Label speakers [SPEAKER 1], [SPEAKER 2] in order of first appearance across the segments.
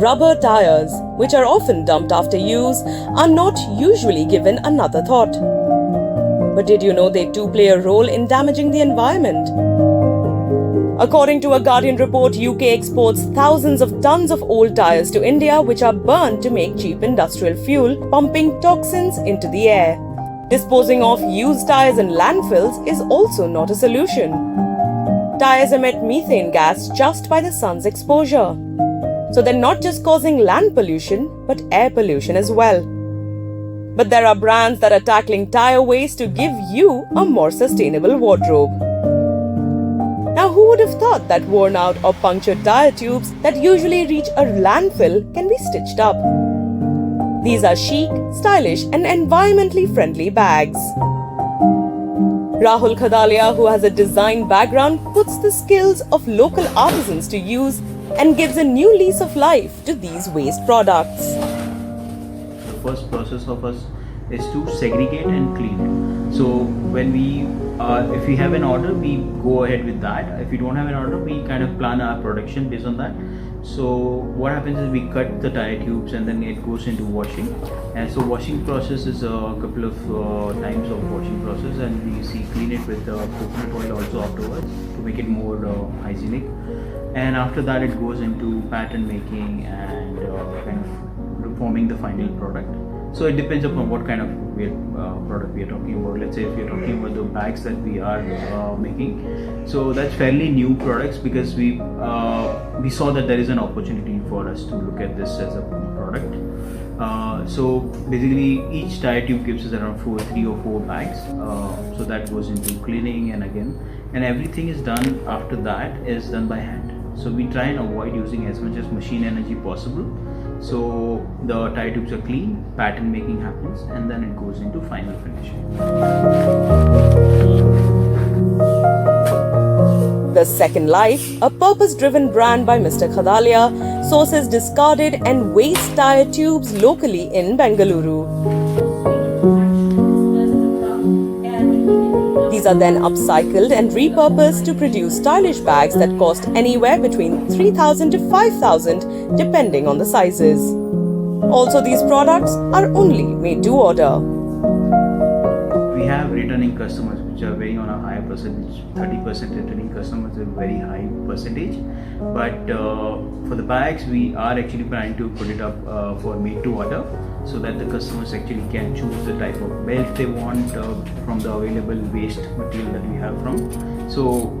[SPEAKER 1] Rubber tires, which are often dumped after use, are not usually given another thought. But did you know they too play a role in damaging the environment? According to a Guardian report, UK exports thousands of tons of old tires to India, which are burned to make cheap industrial fuel, pumping toxins into the air. Disposing of used tires in landfills is also not a solution. Tires emit methane gas just by the sun's exposure. So they're not just causing land pollution, but air pollution as well. But there are brands that are tackling tire waste to give you a more sustainable wardrobe. Now, who would have thought that worn out or punctured tire tubes that usually reach a landfill can be stitched up? These are chic, stylish and environmentally friendly bags. Rahul Khadalia, who has a design background, puts the skills of local artisans to use and gives a new lease of life to these waste products.
[SPEAKER 2] The first process of us is to segregate and clean. So when if we have an order, we go ahead with that. If we don't have an order, we kind of plan our production based on that. So what happens is we cut the tire tubes and then it goes into washing. And so washing process is a couple of times of washing process, and we clean it with coconut oil also afterwards to make it more hygienic. And after that it goes into pattern making and kind of forming the final product. So it depends upon what kind of product we are talking about. Let's say if you're talking about the bags that we are making, so that's fairly new products because we saw that there is an opportunity for us to look at this as a product. So basically each tire tube gives us around 3 or 4 bags. So that goes into cleaning and everything is done after that is done by hand. So we try and avoid using as much as machine energy possible. So the tire tubes are clean, pattern making happens, and then it goes into final finishing.
[SPEAKER 1] The Second Life, a purpose-driven brand by Mr. Khadalia, sources discarded and waste tire tubes locally in Bengaluru. These are then upcycled and repurposed to produce stylish bags that cost anywhere between 3,000 to 5,000 depending on the sizes. Also, these products are only made to order.
[SPEAKER 2] We have returning customers which are very on a higher percentage. 30% returning customers is a very high percentage. But for the bags, we are actually planning to put it up for made to order, so that the customers actually can choose the type of belt they want from the available waste material that we have from. So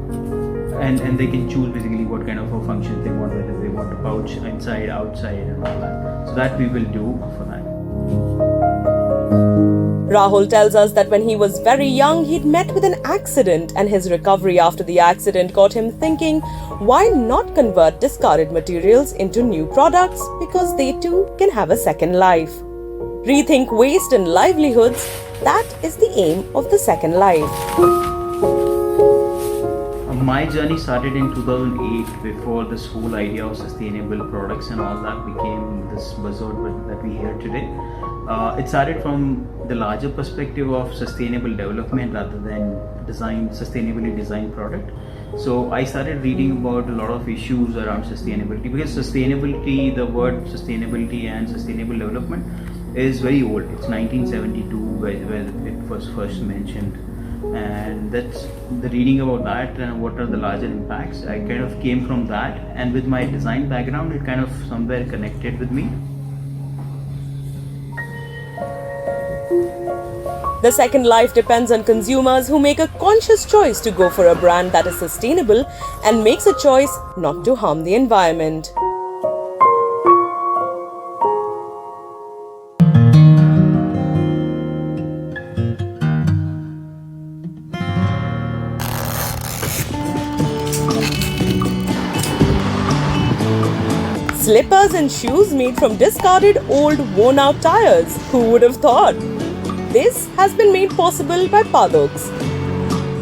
[SPEAKER 2] and they can choose basically what kind of a function they want, whether they want a pouch inside, outside and all that. So that we will do for that.
[SPEAKER 1] Rahul tells us that when he was very young, he'd met with an accident, and his recovery after the accident got him thinking, why not convert discarded materials into new products, because they too can have a second life. Rethink waste and livelihoods, that is the aim of the Second Life.
[SPEAKER 2] My journey started in 2008, before this whole idea of sustainable products and all that became this buzzword that we hear today. It started from the larger perspective of sustainable development rather than sustainably designed product. So I started reading about a lot of issues around sustainability, because sustainability, the word sustainability and sustainable development is very old. It's 1972 where it was first mentioned. And that's the reading about that and what are the larger impacts. I kind of came from that, and with my design background it kind of somewhere connected with me.
[SPEAKER 1] The Second Life depends on consumers who make a conscious choice to go for a brand that is sustainable and makes a choice not to harm the environment. Slippers and shoes made from discarded old worn-out tires. Who would have thought? This has been made possible by Padox,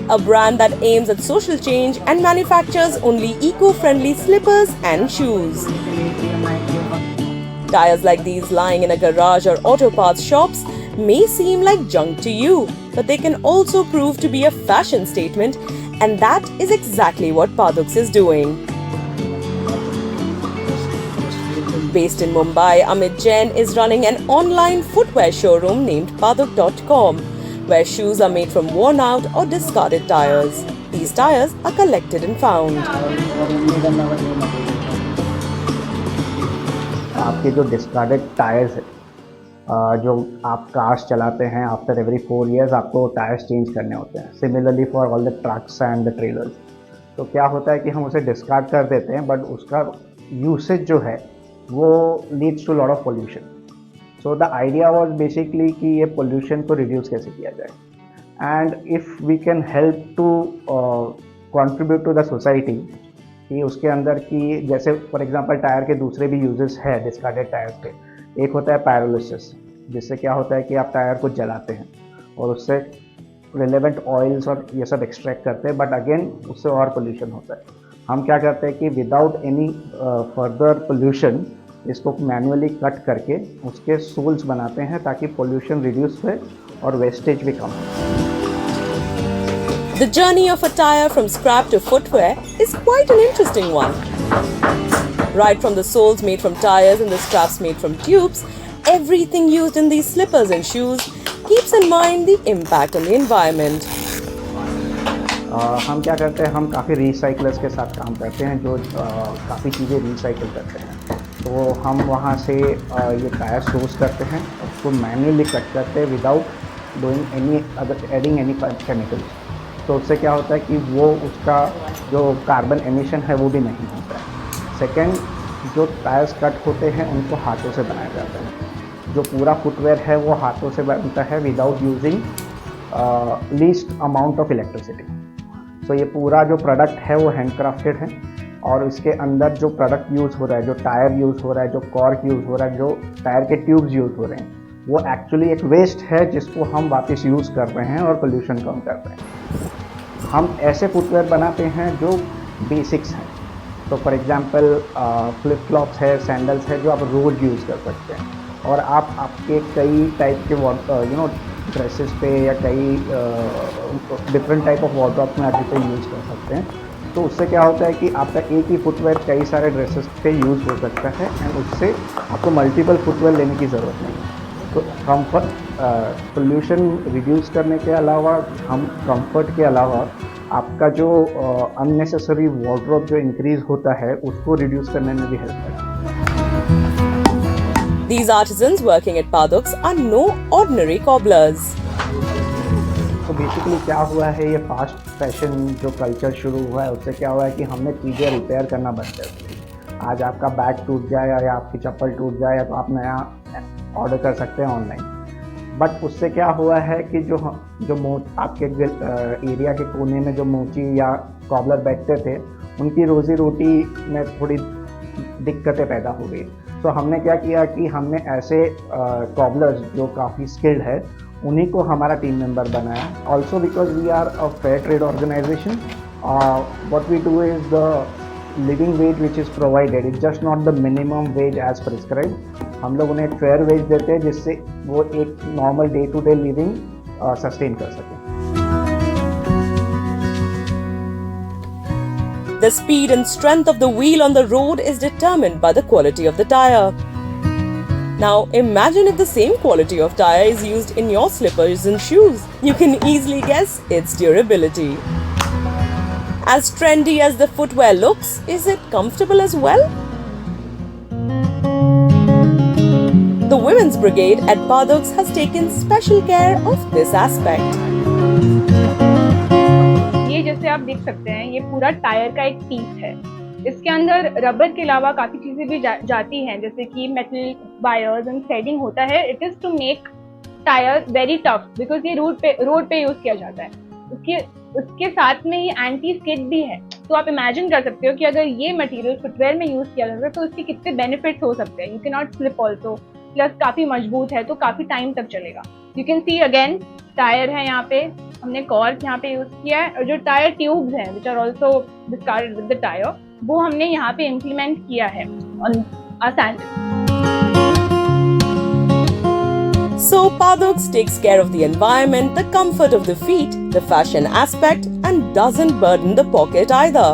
[SPEAKER 1] a brand that aims at social change and manufactures only eco-friendly slippers and shoes. Tires like these lying in a garage or auto parts shops may seem like junk to you, but they can also prove to be a fashion statement, and that is exactly what Padox is doing. Based in Mumbai, Amit Jain is running an online footwear showroom named Paduk.com, where shoes are made from worn out or discarded tires. These tires are collected and found.
[SPEAKER 3] आपके जो discarded tyres है, जो आप cars चलाते हैं, after every 4 years आपको tyres change करने होते हैं. Similarly for all the trucks and the trailers. तो क्या होता है कि हम उसे डिस्कार्ड कर देते हैं, बट उसका यूसेज जो है वो leads to lot of pollution. So the idea was basically कि ये पोल्यूशन को रिड्यूस कैसे किया जाए, and if we can help to contribute to the society कि उसके अंदर की, जैसे फॉर एग्जांपल टायर के दूसरे भी यूजेस है डिस्कार्डेड टायर्स के. एक होता है पायरोलिसिस, जिससे क्या होता है कि आप टायर को जलाते हैं और उससे रिलेवेंट ऑयल्स और ये सब एक्सट्रैक्ट करते हैं, बट अगेन उससे और पोल्यूशन होता है. हम क्या करते हैं कि विदाउट एनी फर्दर पोल्यूशन इसको मैनुअली कट करके उसके सोल्स बनाते हैं ताकि पोल्यूशन रिड्यूस हुए और वेस्टेज भी कम हो.
[SPEAKER 1] The journey of a tire from scrap to footwear is quite an interesting one. Right from the soles made from tires and the straps made from tubes, everything used in these slippers and shoes keeps in mind the impact on the environment.
[SPEAKER 3] हम क्या करते हैं, हम काफ़ी recyclers के साथ काम करते हैं जो काफ़ी चीज़ें रिसाइकिल करते हैं. तो हम वहाँ से ये टायर सोर्स करते हैं, उसको मैन्युअली कट करते हैं without doing any other adding any chemicals. तो उससे क्या होता है कि वो उसका जो कार्बन एमिशन है वो भी नहीं होता है. सेकेंड, जो टायर्स कट होते हैं उनको हाथों से बनाया जाता है. जो पूरा फुटवेयर है वो हाथों से बनता है without using least amount of electricity. So ये पूरा जो प्रोडक्ट है वो हैंडक्राफ्टेड है, और इसके अंदर जो प्रोडक्ट यूज़ हो रहा है, जो टायर यूज़ हो रहा है, जो कॉर्क यूज़ हो रहा है, जो टायर के ट्यूब्स यूज़ हो रहे हैं, वो एक्चुअली एक वेस्ट है जिसको हम वापस यूज़ कर रहे हैं और पोल्यूशन कम कर रहे हैं. हम ऐसे फुटवेयर बनाते हैं जो बेसिक्स हैं. तो फॉर एग्जांपल फ्लिप फ्लॉप्स है, सैंडल्स है, जो आप रोज़ यूज़ कर सकते हैं, और आप आपके कई टाइप के ड्रेसेस पे या कई डिफरेंट टाइप ऑफ वार्डरोब में आप इसे यूज़ कर सकते हैं. तो उससे क्या होता है कि आपका एक ही फुटवेयर कई सारे ड्रेसेस पे यूज़ हो सकता है, एंड उससे आपको मल्टीपल फुटवेयर लेने की ज़रूरत नहीं है. तो कंफर्ट, पोल्यूशन रिड्यूस करने के अलावा, हम कंफर्ट के अलावा आपका जो अननेसेसरी वार्डरोब जो इंक्रीज़ होता है उसको रिड्यूस करने में भी हेल्प करता है.
[SPEAKER 1] These artisans working at Paduk's are no ordinary cobblers.
[SPEAKER 3] तो बेसिकली क्या हुआ है, ये फास्ट फैशन जो कल्चर शुरू हुआ है उससे क्या हुआ है कि हमने चीज़ें रिपेयर करना बंद कर दी. आज आपका बैग टूट जाए या आपकी चप्पल टूट जाए तो आप नया ऑर्डर कर सकते हैं ऑनलाइन. बट उससे क्या हुआ है कि जो आपके एरिया के कोने में जो मोची या कॉबलर बैठते थे, उनकी रोज़ी रोटी में थोड़ी दिक्कतें पैदा हो गई. तो हमने क्या किया कि हमने ऐसे कॉबलर्स जो काफ़ी स्किल्ड है उन्हीं को हमारा टीम मेंबर बनाया. Also because we are a fair trade organisation, what we do is the living wage which is provided, is just not the minimum wage as prescribe. हम लोग उन्हें एक फेयर वेज देते हैं जिससे वो एक normal day to day living sustain कर सकें.
[SPEAKER 1] The speed and strength of the wheel on the road is determined by the quality of the tire. Now imagine if the same quality of tire is used in your slippers and shoes. You can easily guess its durability. As trendy as the footwear looks, is it comfortable as well? The Women's Brigade at Paduk's has taken special care of this aspect.
[SPEAKER 4] ये जैसे आप देख सकते हैं, ये पूरा tyre का एक पीस है. इसके अंदर रबर के अलावा काफ़ी चीज़ें भी जाती हैं, जैसे कि मेटल वायर्स एंड थ्रेडिंग होता है. It is to make tyre very tough, because ये रोड पे यूज़ किया जाता है. उसके साथ में ही एंटी स्किड भी है. तो आप इमेजिन कर सकते हो कि अगर ये मटेरियल फुटवेयर में यूज़ किया जाता है तो उसके कितने बेनिफिट्स हो सकते हैं. You can not slip also, plus काफ़ी मजबूत है तो काफ़ी टाइम तक चलेगा. You can see again tyre है यहाँ पे, हमने कॉर्क यहाँ पे यूज़ किया है, और जो टायर ट्यूब्स हैं which are also discarded with the tyre, वो हमने यहाँ पे इम्प्लीमेंट किया है on our sandal.
[SPEAKER 1] So Paduk's takes care of the environment, the comfort of the feet, the fashion aspect, and doesn't burden the pocket either.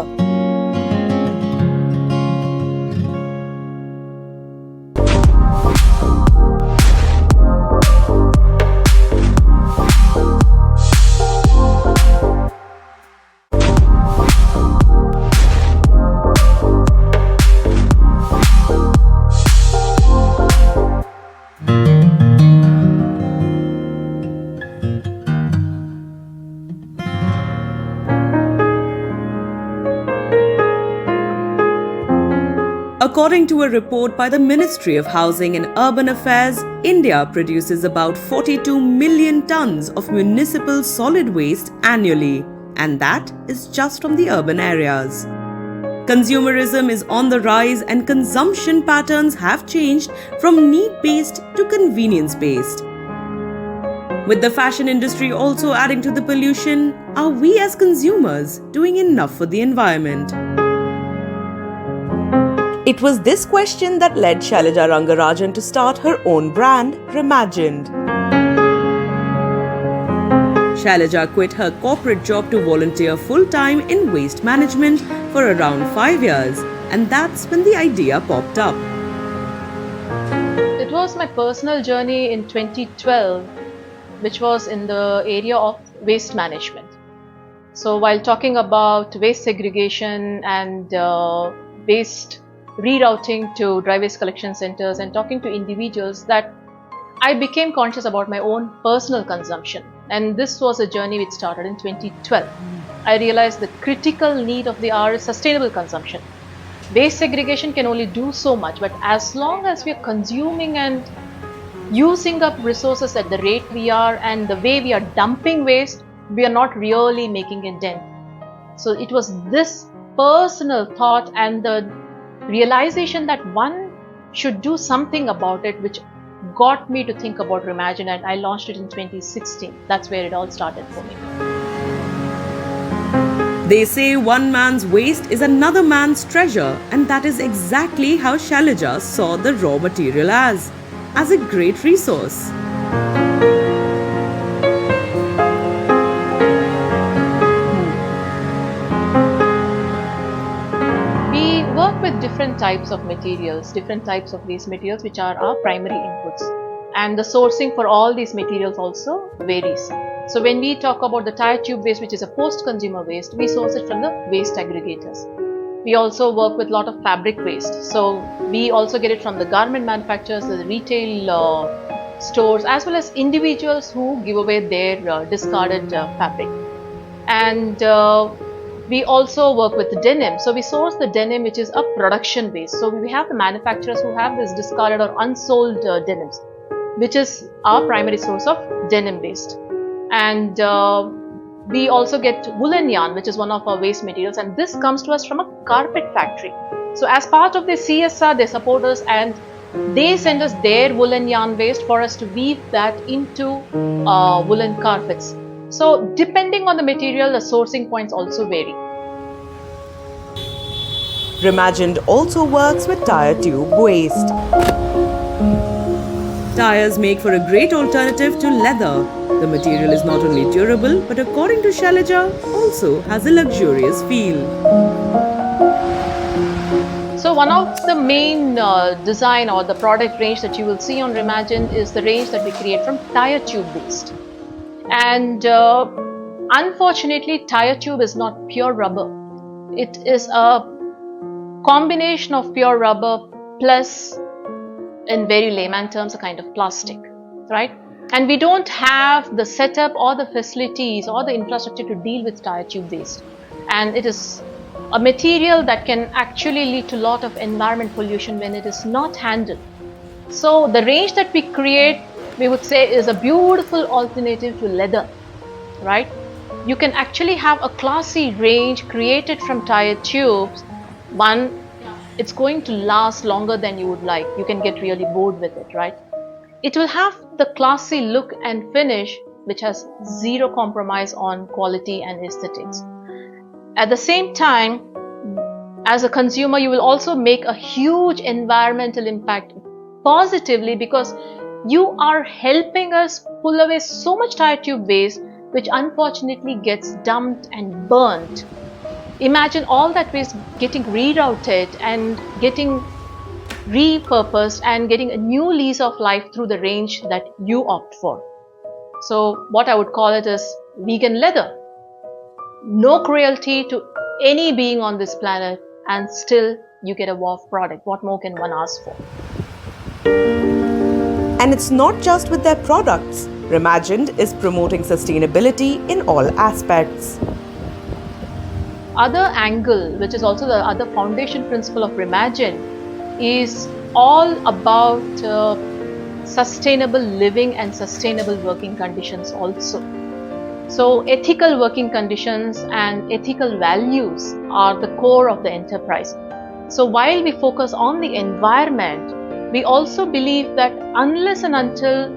[SPEAKER 1] According to a report by the Ministry of Housing and Urban Affairs, India produces about 42 million tons of municipal solid waste annually, and that is just from the urban areas. Consumerism is on the rise and consumption patterns have changed from need-based to convenience-based. With the fashion industry also adding to the pollution, are we as consumers doing enough for the environment? It was this question that led Shailaja Rangarajan to start her own brand, Reimagined. Shailaja quit her corporate job to volunteer full-time in waste management for around 5 years, and that's when the idea popped up.
[SPEAKER 5] It was my personal journey in 2012, which was in the area of waste management. So while talking about waste segregation and waste rerouting to dry waste collection centers and talking to individuals, that I became conscious about my own personal consumption. And this was a journey which started in 2012. I realized the critical need of the hour is sustainable consumption. Waste segregation can only do so much, but as long as we are consuming and using up resources at the rate we are and the way we are dumping waste, we are not really making a dent. So it was this personal thought and the realization that one should do something about it which got me to think about Reimagine, and I launched it in 2016. That's where it all started for me.
[SPEAKER 1] They say one man's waste is another man's treasure, and that is exactly how Shailaja saw the raw material as a great resource.
[SPEAKER 5] We work with different types of materials, different types of these materials which are our primary inputs, and the sourcing for all these materials also varies. So when we talk about the tire tube waste, which is a post-consumer waste, we source it from the waste aggregators. We also work with a lot of fabric waste, so we also get it from the garment manufacturers, the retail stores, as well as individuals who give away their discarded fabric. And we also work with the denim. So we source the denim, which is a production waste. So we have the manufacturers who have this discarded or unsold denims, which is our primary source of denim waste. And we also get woolen yarn, which is one of our waste materials, and this comes to us from a carpet factory. So as part of the CSR, they support us and they send us their woolen yarn waste for us to weave that into woolen carpets. So depending on the material, the sourcing points also vary.
[SPEAKER 1] Reimagined also works with tire tube waste. Tires make for a great alternative to leather. The material is not only durable, but according to Shailaja, also has a luxurious feel.
[SPEAKER 5] So one of the main design or the product range that you will see on Reimagine is the range that we create from tire tube waste. And unfortunately, tire tube is not pure rubber. It is a combination of pure rubber plus, in very layman terms, a kind of plastic, right? And we don't have the setup or the facilities or the infrastructure to deal with tire tube waste. And it is a material that can actually lead to a lot of environment pollution when it is not handled. So the range that we create, we would say, is a beautiful alternative to leather, right? You can actually have a classy range created from tire tubes. One, it's going to last longer than you would like. You can get really bored with it, right? It will have the classy look and finish, which has zero compromise on quality and aesthetics. At the same time, as a consumer, you will also make a huge environmental impact positively, because you are helping us pull away so much tire tube waste, which unfortunately gets dumped and burnt. Imagine all that waste getting rerouted and getting repurposed and getting a new lease of life through the range that you opt for. So what I would call it is vegan leather. No cruelty to any being on this planet, and still you get a wow product. What more can one ask for?
[SPEAKER 1] And it's not just with their products. Reimagined is promoting sustainability in all aspects.
[SPEAKER 5] Other angle, which is also the other foundation principle of Reimagine, is all about sustainable living and sustainable working conditions also. So ethical working conditions and ethical values are the core of the enterprise. So while we focus on the environment, we also believe that unless and until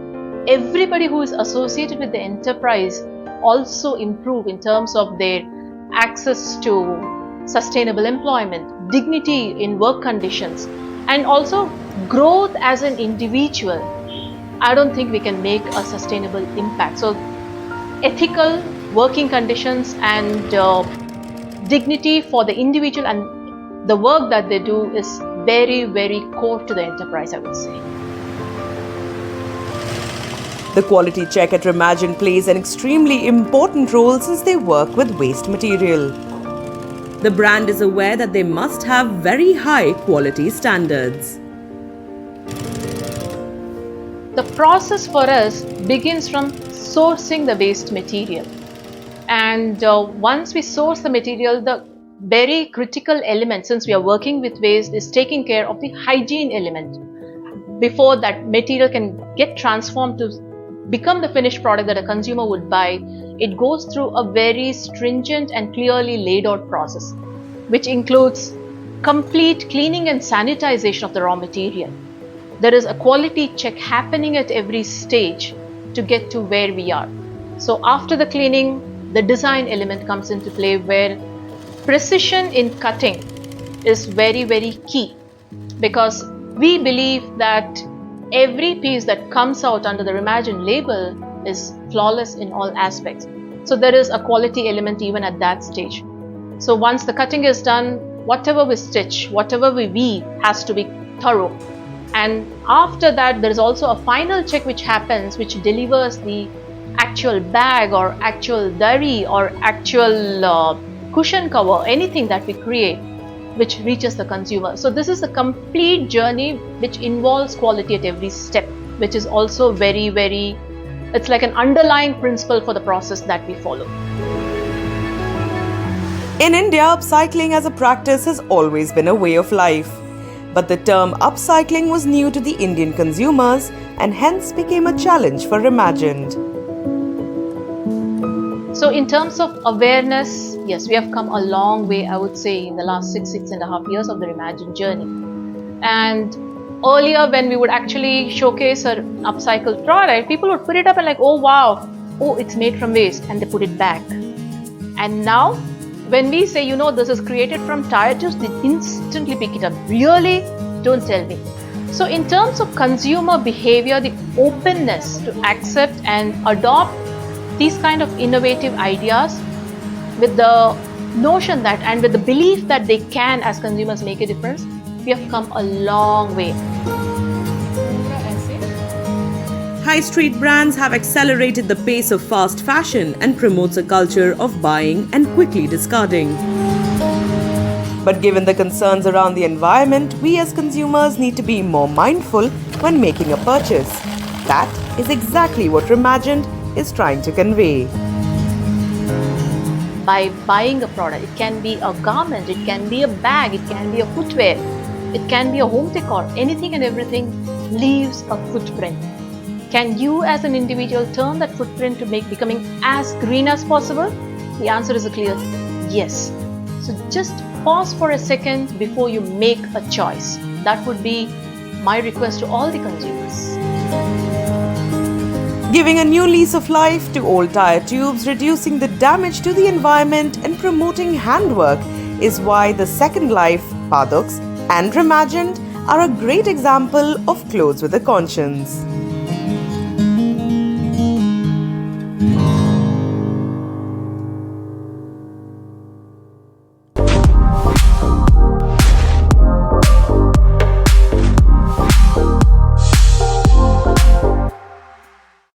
[SPEAKER 5] everybody who is associated with the enterprise also improve in terms of their access to sustainable employment, dignity in work conditions, and also growth as an individual, I don't think we can make a sustainable impact. So ethical working conditions and dignity for the individual and the work that they do is very, very core to the enterprise, I would say.
[SPEAKER 1] The quality check at Remagine plays an extremely important role since they work with waste material. The brand is aware that they must have very high quality standards.
[SPEAKER 5] The process for us begins from sourcing the waste material. And once we source the material, the very critical element, since we are working with waste, is taking care of the hygiene element. Before that material can get transformed to become the finished product that a consumer would buy, it goes through a very stringent and clearly laid out process, which includes complete cleaning and sanitization of the raw material. There is a quality check happening at every stage to get to where we are. So after the cleaning, the design element comes into play, where precision in cutting is very, very key, because we believe that every piece that comes out under the Remagine label is flawless in all aspects. So there is a quality element even at that stage. So once the cutting is done, whatever we stitch, whatever we weave has to be thorough. And after that, there is also a final check which happens, which delivers the actual bag or actual dari or actual cushion cover, anything that we create, which reaches the consumer. So this is a complete journey which involves quality at every step, which is also very, very, it's like an underlying principle for the process that we follow.
[SPEAKER 1] In India, upcycling as a practice has always been a way of life. But the term upcycling was new to the Indian consumers and hence became a challenge for Remagine.
[SPEAKER 5] So in terms of awareness, yes, we have come a long way, I would say, in the last 6.5 years of the Remagine journey. And earlier, when we would actually showcase an upcycled product, people would put it up and like, oh wow, oh, it's made from waste, and they put it back. And now, when we say, you know, this is created from tire tubes, they instantly pick it up. Really? Don't tell me. So in terms of consumer behavior, the openness to accept and adopt these kind of innovative ideas with the notion that and with the belief that they can, as consumers, make a difference, we have come a long way.
[SPEAKER 1] High street brands have accelerated the pace of fast fashion and promotes a culture of buying and quickly discarding. But given the concerns around the environment, we as consumers need to be more mindful when making a purchase. That is exactly what Remagine is trying to convey.
[SPEAKER 5] By buying a product, it can be a garment, it can be a bag, it can be a footwear, it can be a home decor, anything and everything leaves a footprint. Can you as an individual turn that footprint to becoming as green as possible? The answer is a clear yes. So just pause for a second before you make a choice. That would be my request to all the consumers.
[SPEAKER 1] Giving a new lease of life to old tire tubes, reducing the damage to the environment and promoting handwork is why the Second Life, Padoks and Remagine are a great example of clothes with a conscience.